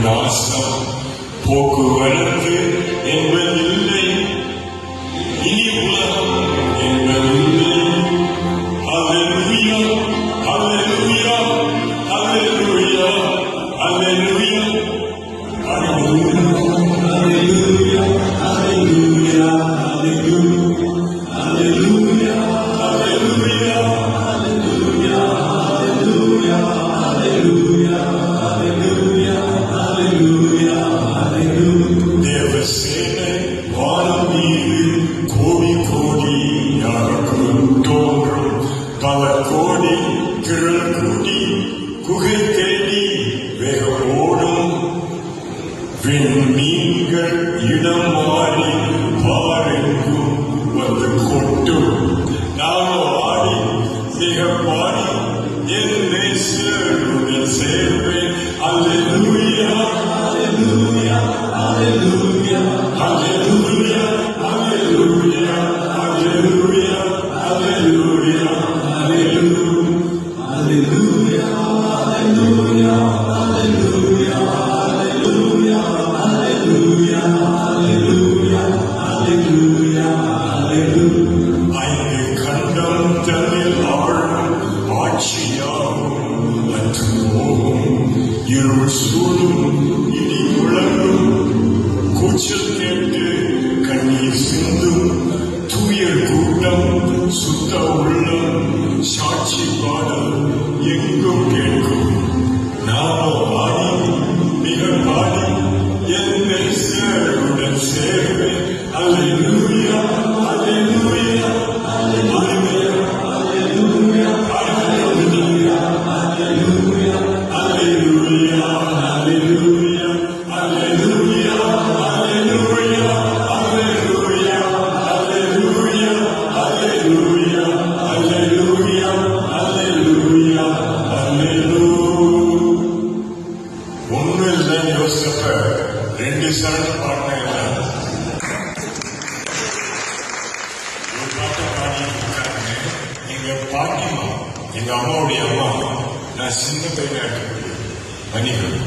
நாசம் போக்குவரத்து என்பதில்லை, இனி உலகம் என்பதில்லை. அல்லேலூயா, அல்லேலூயா, அல்லேலூயா, அல்லேலூயா, அல்லேலூயா, அல்லேலூயா, அல்லேலூயா, அல்லேலூயா, அல்லேலூயா, அல்லேலூயா, அல்லேலூயா, அல்லேலூயா, அல்லேலூயா, அல்லேலூயா, அல்லேலூயா. தேவசேனை வானம் மீது கோடி கோடியாக தோன்றும், பல கோடி கிழல் கூடி குகை தேடி வேகம் ஓடும். விண்மீன்கள் இடம் மாறி பாரெங்கும் வந்து கொட்டும். நாம ஆடி மிக பாடி என் நேசருடன் சேர்வேன். அல்லேலூயா, அல்லேலூயா, அல்லேலூயா, அல்லேலூயா, அல்லேலூயா, அல்லேலூயா, அல்லேலூயா, அல்லேலூயா, அல்லேலூயா, அல்லேலூயா, அல்லேலூயா, அல்லேலூயா, அல்லேலூயா, அல்லேலூயா, அல்லேலூயா, அல்லேலூயா. ஐந்து கண்டம் தன்னில் ஆளும் ஆட்சியாகும் அற்று போகும். இருள் சூழும் இடி முழங்கும், கூச்சல் கேட்டு கண்ணீர் சிந்தும். தூயர் கூட்டம் சுத்த உள்ளம் சாட்சி பாடல் எங்கும் கேட்கும். நாம பாடி மிக பாடி என் நேசருடன் சேர்வேன். அல்லேலூயா, அல்லேலூயா, அல்லேலூயா, அல்லேலூயா, அல்லேலூயா, அல்லேலூயா, அல்லேலூயா, அல்லேலூயா, அல்லேலூயா, அல்லேலூயா, அல்லேலூயா, அல்லேலூயா, அல்லேலூயா, அல்லேலூயா, அல்லேலூயா, அல்லேலூயா. ஒன்னும் இல்லைன்னு யோசிச்சப்ப 2 சரண பாடினேன். ஒரு பாட்டை பாடிட்டு எங்க பாட்டிமா, எங்க அம்மாவுடைய அம்மா, நான் சின்ன பையனா இருக்க மணிகள்